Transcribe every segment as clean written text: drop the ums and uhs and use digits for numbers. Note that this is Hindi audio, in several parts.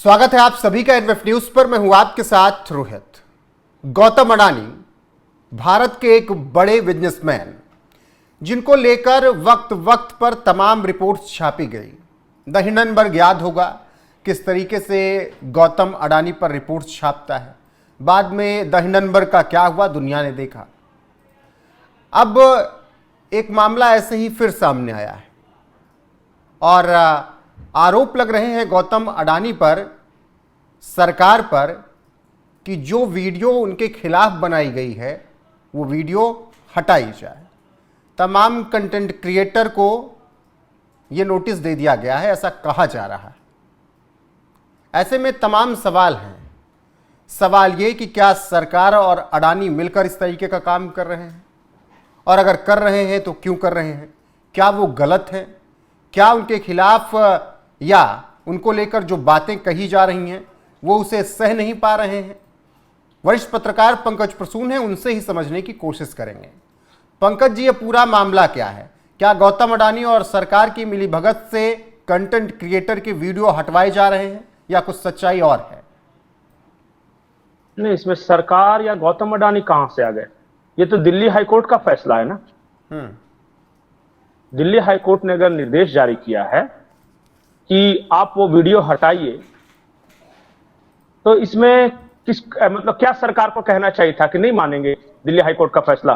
स्वागत है आप सभी का एनएफ न्यूज पर। मैं हूं आपके साथ रोहित। गौतम अडानी भारत के एक बड़े बिजनेसमैन, जिनको लेकर वक्त वक्त पर तमाम रिपोर्ट्स छापी गई। द हिंडनबर्ग याद होगा किस तरीके से गौतम अडानी पर रिपोर्ट्स छापता है। बाद में द हिंडनबर्ग का क्या हुआ दुनिया ने देखा। अब एक मामला ऐसे ही फिर सामने आया है और आरोप लग रहे हैं गौतम अडानी पर, सरकार पर, कि जो वीडियो उनके खिलाफ बनाई गई है वो वीडियो हटाई जाए। तमाम कंटेंट क्रिएटर को ये नोटिस दे दिया गया है, ऐसा कहा जा रहा है। ऐसे में तमाम सवाल हैं। सवाल ये कि क्या सरकार और अडानी मिलकर इस तरीके का काम कर रहे हैं, और अगर कर रहे हैं तो क्यों कर रहे हैं? क्या वो गलत हैं? क्या उनके खिलाफ या उनको लेकर जो बातें कही जा रही हैं वो उसे सह नहीं पा रहे हैं? वरिष्ठ पत्रकार पंकज प्रसून हैं, उनसे ही समझने की कोशिश करेंगे। पंकज जी, ये पूरा मामला क्या है? क्या गौतम अडानी और सरकार की मिलीभगत से कंटेंट क्रिएटर के वीडियो हटवाए जा रहे हैं या कुछ सच्चाई और है? नहीं, इसमें सरकार या गौतम अडानी कहां से आ गए? ये तो दिल्ली हाईकोर्ट का फैसला है ना। दिल्ली हाईकोर्ट ने अगर निर्देश जारी किया है कि आप वो वीडियो हटाइए, तो इसमें मतलब क्या सरकार को कहना चाहिए था कि नहीं मानेंगे दिल्ली हाईकोर्ट का फैसला?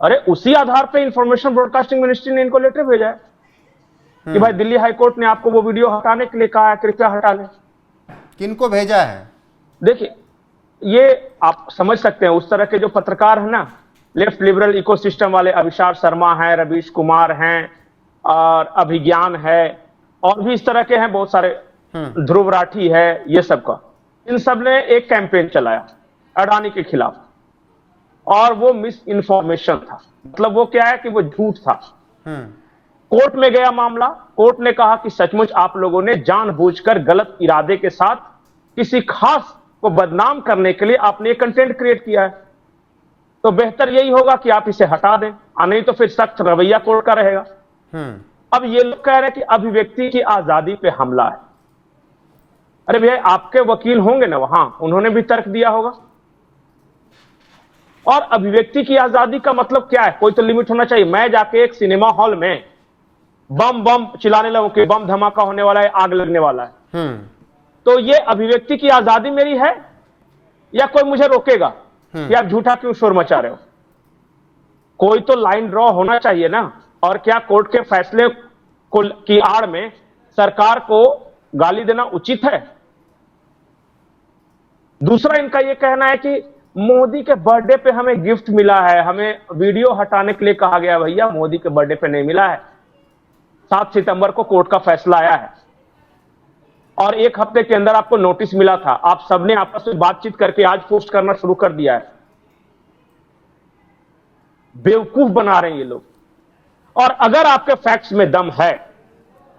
अरे उसी आधार पे इंफॉर्मेशन ब्रॉडकास्टिंग मिनिस्ट्री ने इनको लेटर भेजा है कि भाई दिल्ली हाईकोर्ट ने आपको वो वीडियो हटाने के लिए कहा है, कृपया हटा लें। किनको भेजा है? देखिए, ये आप समझ सकते हैं, उस तरह के जो पत्रकार है ना, लेफ्ट लिबरल इकोसिस्टम वाले, अभिषार शर्मा हैं, रवीश कुमार हैं, और अभिज्ञान है, और भी इस तरह के हैं बहुत सारे, ध्रुव राठी है, ये सब का, इन सब ने एक कैंपेन चलाया अडानी के खिलाफ, और वो मिस इन्फॉर्मेशन था। मतलब वो क्या है कि वो झूठ था। कोर्ट में गया मामला, कोर्ट ने कहा कि सचमुच आप लोगों ने जानबूझकर गलत इरादे के साथ किसी खास को बदनाम करने के लिए आपने ये कंटेंट क्रिएट किया है, तो बेहतर यही होगा कि आप इसे हटा दें, नहीं तो फिर सख्त रवैया कोर्ट का रहेगा। अब ये लोग कह रहे हैं कि अभिव्यक्ति की आजादी पे हमला है। अरे भैया, आपके वकील होंगे ना वहां, उन्होंने भी तर्क दिया होगा। और अभिव्यक्ति की आजादी का मतलब क्या है? कोई तो लिमिट होना चाहिए। मैं जाके एक सिनेमा हॉल में बम बम चिल्लाने लगूं कि बम धमाका होने वाला है, आग लगने वाला है, तो ये अभिव्यक्ति की आजादी मेरी है, या कोई मुझे रोकेगा कि आप झूठा क्यों शोर मचा रहे हो? कोई तो लाइन ड्रॉ होना चाहिए ना। और क्या कोर्ट के फैसले को की आड़ में सरकार को गाली देना उचित है? दूसरा, इनका यह कहना है कि मोदी के बर्थडे पे हमें गिफ्ट मिला है, हमें वीडियो हटाने के लिए कहा गया। भैया, मोदी के बर्थडे पे नहीं मिला है। 7 सितंबर को कोर्ट का फैसला आया है और 1 हफ्ते के अंदर आपको नोटिस मिला था। आप सबने आपस में बातचीत करके आज पोस्ट करना शुरू कर दिया है। बेवकूफ बना रहे हैं ये लोग। और अगर आपके फैक्ट्स में दम है,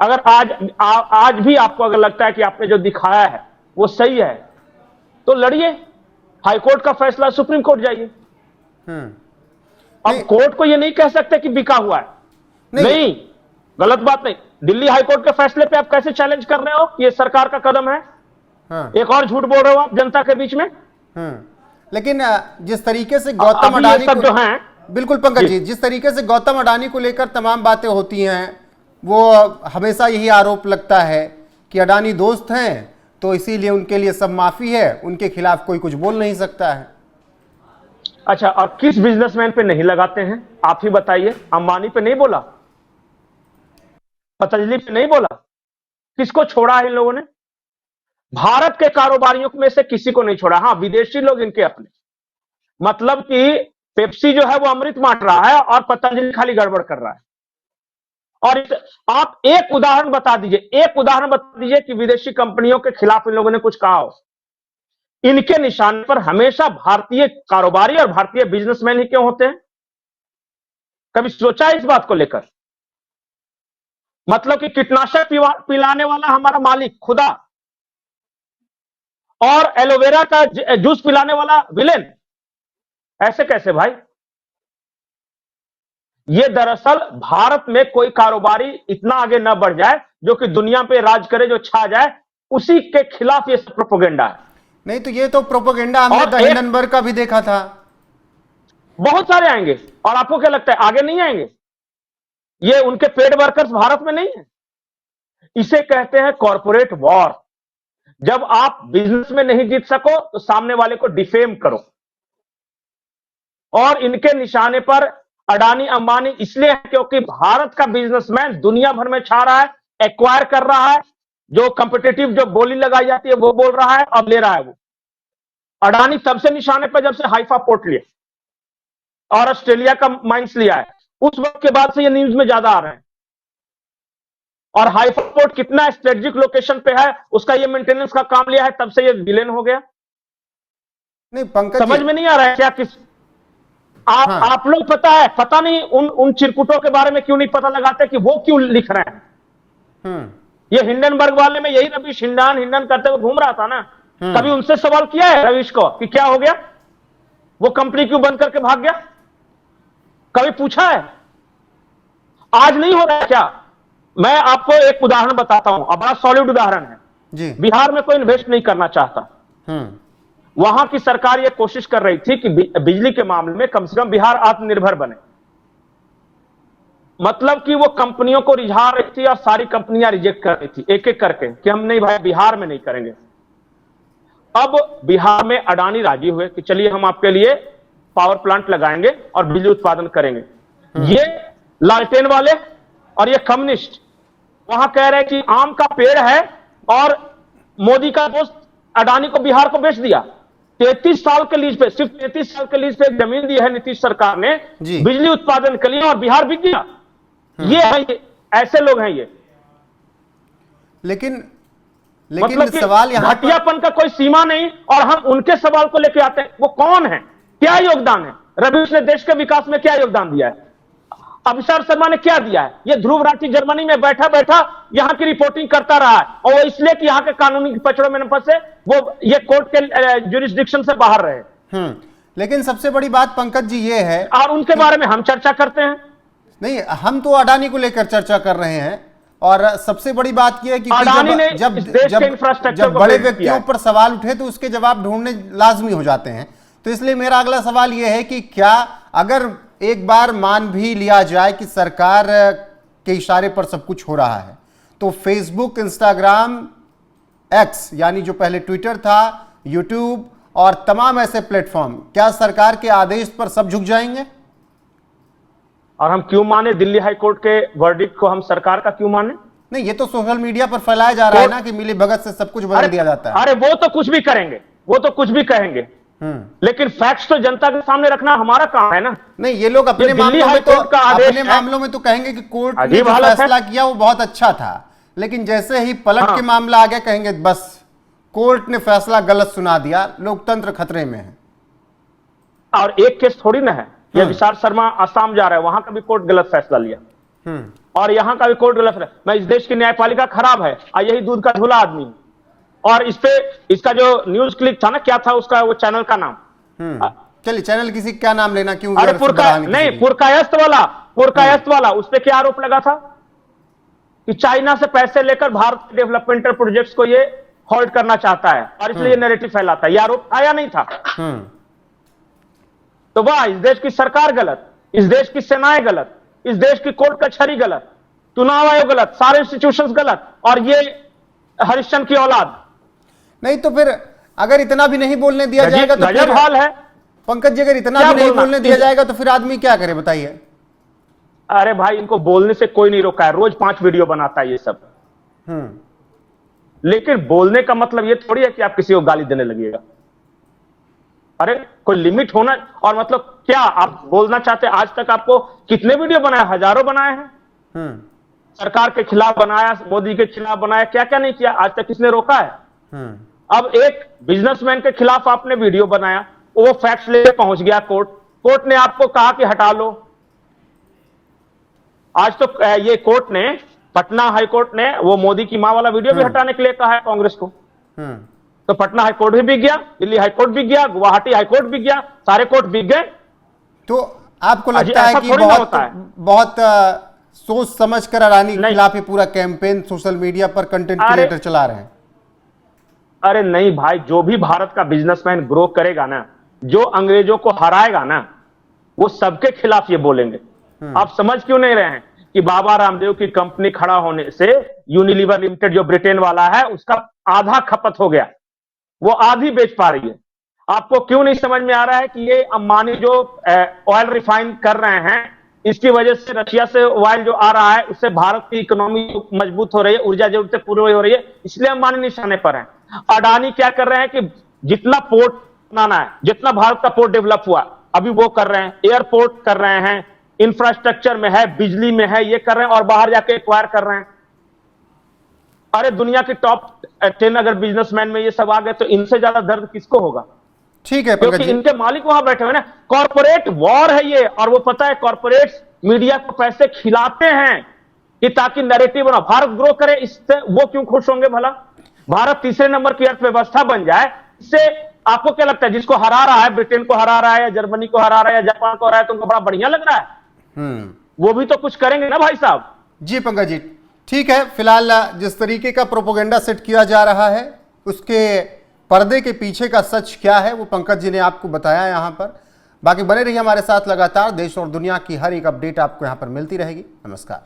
अगर आज भी आपको अगर लगता है कि आपने जो दिखाया है वो सही है, तो लड़िए, हाईकोर्ट का फैसला, सुप्रीम कोर्ट जाइए। अब कोर्ट को ये नहीं कह सकते कि बिका हुआ है। नहीं, गलत बात नहीं। दिल्ली हाईकोर्ट के फैसले पे आप कैसे चैलेंज कर रहे हो कि ये सरकार का कदम है? एक और झूठ बोल रहे हो आप जनता के बीच में। लेकिन जिस तरीके से गौतम अडानी सब जो हैं, बिल्कुल पंकज जी, जिस तरीके से गौतम अडानी को लेकर तमाम बातें होती हैं, वो हमेशा यही आरोप लगता है कि अडानी दोस्त हैं तो इसीलिए उनके लिए सब माफी है, उनके खिलाफ कोई कुछ बोल नहीं सकता है। अच्छा, और किस बिजनेसमैन पे नहीं लगाते हैं आप ही बताइए? अंबानी पे नहीं बोला, पतंजलि पे नहीं बोला, किसको छोड़ा है इन लोगों ने? भारत के कारोबारियों में से किसी को नहीं छोड़ा। हाँ, विदेशी लोग इनके अपने, मतलब कि पेप्सी जो है वो अमृत बांट रहा है और पतंजलि खाली गड़बड़ कर रहा है। और आप एक उदाहरण बता दीजिए कि विदेशी कंपनियों के खिलाफ इन लोगों ने कुछ कहा हो। इनके निशाने पर हमेशा भारतीय कारोबारी और भारतीय बिजनेसमैन ही क्यों होते हैं? कभी सोचा है इस बात को लेकर? मतलब कि कीटनाशक पिलाने वाला हमारा मालिक खुदा और एलोवेरा का जूस पिलाने वाला विलेन, ऐसे कैसे भाई? ये दरअसल भारत में कोई कारोबारी इतना आगे न बढ़ जाए जो कि दुनिया पे राज करे, जो छा जाए, उसी के खिलाफ ये सब प्रोपेगेंडा है। नहीं तो ये तो प्रोपेगेंडा हमने और द हिंडनबर्ग का भी देखा था। बहुत सारे आएंगे, और आपको क्या लगता है आगे नहीं आएंगे? ये उनके पेड वर्कर्स भारत में नहीं है। इसे कहते हैं कॉर्पोरेट वॉर। जब आप बिजनेस में नहीं जीत सको तो सामने वाले को डिफेम करो। और इनके निशाने पर अडानी अंबानी इसलिए है क्योंकि भारत का बिजनेसमैन दुनिया भर में छा रहा है, एक्वायर कर रहा है, जो कंपिटेटिव जो बोली लगाई जाती है वो बोल रहा है, अब ले रहा है वो। अडानी तब से निशाने पर जब से हाइफा पोर्ट लिया और ऑस्ट्रेलिया का माइंस लिया है, उस वक्त के बाद से ये न्यूज में ज्यादा आ रहे हैं। और हाइफा पोर्ट कितना स्ट्रेटेजिक लोकेशन पे है, उसका ये मेंटेनेंस का काम लिया है, तब से ये विलेन हो गया। नहीं पंकज समझ जी, में नहीं आ रहा है क्या? किस हाँ। आप लोग पता नहीं उन चिरकुटों के बारे में क्यों नहीं पता लगाते कि वो क्यों लिख रहे हैं। ये हिंडनबर्ग वाले में यही रवीश हिंडन करते हुए घूम रहा था ना। कभी उनसे सवाल किया है रवीश को कि क्या हो गया, वो कंपनी क्यों बंद करके भाग गया? कभी पूछा है? आज नहीं हो रहा है क्या? मैं आपको एक उदाहरण बताता हूं, अब बड़ा सॉलिड उदाहरण है जी। बिहार में कोई इन्वेस्ट नहीं करना चाहता। वहां की सरकार यह कोशिश कर रही थी कि बिजली के मामले में कम से कम बिहार आत्मनिर्भर बने। मतलब कि वो कंपनियों को रिझा रही थी और सारी कंपनियां रिजेक्ट कर रही थी एक एक करके कि हम नहीं भाई बिहार में नहीं करेंगे। अब बिहार में अडानी राजी हुए कि चलिए हम आपके लिए पावर प्लांट लगाएंगे और बिजली उत्पादन करेंगे। ये लालटेन वाले और ये कम्युनिस्ट वहां कह रहे हैं कि आम का पेड़ है और मोदी का दोस्त अडानी को बिहार को बेच दिया। 33 साल के लीज पे, सिर्फ 33 साल के लीज पे एक जमीन दी है नीतीश सरकार ने बिजली उत्पादन के लिए, और बिहार बिक गया। ये है, ये ऐसे लोग हैं ये। लेकिन मतलब सवाल यहां घटियापन का कोई सीमा नहीं, और हम उनके सवाल को लेकर आते हैं। वो कौन है, क्या योगदान है? रवीश ने देश के विकास में क्या योगदान दिया है? अभिषेक शर्मा ने क्या दिया है? ये ध्रुव राठी जर्मनी में बैठा बैठा यहां की रिपोर्टिंग करता रहा है, और वो इसलिए कि यहां के कानूनी पचड़ों में न फंसे, वो ये कोर्ट के जुरिस्डिक्शन से बाहर रहे। लेकिन सबसे बड़ी बात पंकज जी ये है, और उनके बारे में हम चर्चा करते हैं। नहीं, हम तो अडानी को लेकर चर्चा कर रहे हैं, और सबसे बड़ी बात यह है कि जब बड़े व्यक्तियों पर सवाल उठे तो उसके जवाब ढूंढने लाजमी हो जाते हैं। तो इसलिए मेरा अगला सवाल यह है कि क्या अगर एक बार मान भी लिया जाए कि सरकार के इशारे पर सब कुछ हो रहा है, तो फेसबुक, इंस्टाग्राम, एक्स यानी जो पहले ट्विटर था, यूट्यूब और तमाम ऐसे प्लेटफॉर्म, क्या सरकार के आदेश पर सब झुक जाएंगे? और हम क्यों माने दिल्ली हाई कोर्ट के वर्डिक्ट को? हम सरकार का क्यों माने? नहीं, ये तो सोशल मीडिया पर फैलाया जा रहा है ना कि मिली भगत से सब कुछ बदल दिया जाता है। अरे वो तो कुछ भी करेंगे, वो तो कुछ भी कहेंगे, लेकिन फैक्ट्स तो जनता के सामने रखना हमारा काम है ना। नहीं, ये लोग अपने मामलों में तो कहेंगे कि कोर्ट ने जो फैसला किया वो बहुत अच्छा था, लेकिन जैसे ही पलट के मामला आ गया कहेंगे बस कोर्ट ने फैसला गलत सुना दिया, लोकतंत्र खतरे में है। और एक केस थोड़ी ना है, ये विशाल शर्मा असम जा रहा है, वहां का भी कोर्ट गलत फैसला लिया, और यहां का भी कोर्ट गलत फैसला। मैं इस देश की न्यायपालिका खराब है, यही दूध का धुला आदमी। और इस पे इसका जो न्यूज क्लिप था ना, क्या था उसका वो चैनल का नाम? चलिए चैनल किसी क्या नाम लेना क्यों? अरे पुरकायस्त वाला, उस पे क्या आरोप लगा था कि चाइना से पैसे लेकर भारत के डेवलपमेंटल प्रोजेक्ट्स को ये होल्ड करना चाहता है और इसलिए नैरेटिव फैलाता है। ये आरोप आया नहीं था। तो वाह, इस देश की सरकार गलत, इस देश की सेनाएं गलत, इस देश की कोर्ट कचहरी गलत, चुनाव आयोग गलत, सारे इंस्टीट्यूशंस गलत, और ये हरिश्चंद्र की औलाद। नहीं तो फिर अगर इतना भी नहीं बोलने दिया जाएगा तो गजब हाल है पंकज जी। अगर इतना भी नहीं बोलने दिया जाएगा तो फिर आदमी क्या करे बताइए? अरे भाई, इनको बोलने से कोई नहीं रोका है, रोज 5 वीडियो बनाता है ये सब। लेकिन बोलने का मतलब ये थोड़ी है कि आप किसी को गाली देने लगिएगा। अरे कोई लिमिट होना, और मतलब क्या आप बोलना चाहते हैं? आज तक आपको कितने वीडियो बनाए? हजारों बनाए हैं। सरकार के खिलाफ बनाया, मोदी के खिलाफ बनाया, क्या क्या नहीं किया, आज तक किसने रोका है? अब एक बिजनेसमैन के खिलाफ आपने वीडियो बनाया, वो फैक्ट्स लेके पहुंच गया कोर्ट, कोर्ट ने आपको कहा कि हटा लो। आज तो ये कोर्ट ने, पटना हाई कोर्ट ने वो मोदी की मां वाला वीडियो भी हटाने के लिए कहा है कांग्रेस को। तो पटना हाई कोर्ट भी बिक गया, दिल्ली हाई कोर्ट बिक गया, गुवाहाटी हाई कोर्ट बिक गया, सारे कोर्ट बिक गए। तो आपको लगता है कि बहुत सोच समझ कर अडानी के खिलाफ पूरा कैंपेन सोशल मीडिया पर कंटेंट क्रिएटर चला रहे हैं? अरे नहीं भाई, जो भी भारत का बिजनेसमैन ग्रो करेगा ना, जो अंग्रेजों को हराएगा ना, वो सबके खिलाफ ये बोलेंगे। आप समझ क्यों नहीं रहे हैं कि बाबा रामदेव की कंपनी खड़ा होने से यूनिलीवर लिमिटेड जो ब्रिटेन वाला है उसका आधा खपत हो गया, वो आधी बेच पा रही है। आपको क्यों नहीं समझ में आ रहा है कि ये अंबानी जो ऑयल रिफाइन कर रहे हैं, इसकी वजह से रशिया से ऑयल जो आ रहा है उससे भारत की इकोनॉमी मजबूत हो रही है, ऊर्जा जरूरतें पूरी हो रही है, इसलिए अंबानी निशाने पर है। अडानी क्या कर रहे हैं कि जितना पोर्ट बनाना है, जितना भारत का पोर्ट डेवलप हुआ अभी वो कर रहे हैं, एयरपोर्ट कर रहे हैं, इंफ्रास्ट्रक्चर में है, बिजली में है, ये कर रहे हैं और बाहर जाके एक्वायर कर रहे हैं। अरे दुनिया के टॉप 10 अगर बिजनेसमैन में ये सब आ गए तो इनसे ज्यादा दर्द किसको होगा? ठीक है पंकज क्योंकि जी। इनके मालिक वहां बैठे हुए ना। कॉर्पोरेट वॉर है ये, और वो पता है कॉर्पोरेट्स मीडिया को पैसे खिलाते हैं कि ताकि नैरेटिव बना, भारत ग्रो करे, इससे वो क्यों खुश होंगे भला? भारत तीसरे नंबर की अर्थव्यवस्था बन जाए, इससे आपको क्या लगता है जिसको हरा रहा है, ब्रिटेन को हरा रहा है या जर्मनी को हरा रहा है या जापान को हरा रहा है, तुमको बड़ा बढ़िया लग रहा है? वो भी तो कुछ करेंगे ना भाई साहब। जी पंकज जी, ठीक है। फिलहाल जिस तरीके का प्रोपोगेंडा सेट किया जा रहा है उसके पर्दे के पीछे का सच क्या है वो पंकज जी ने आपको बताया यहाँ पर। बाकी बने रहिए हमारे साथ, लगातार देश और दुनिया की हर एक अपडेट आपको यहाँ पर मिलती रहेगी। नमस्कार।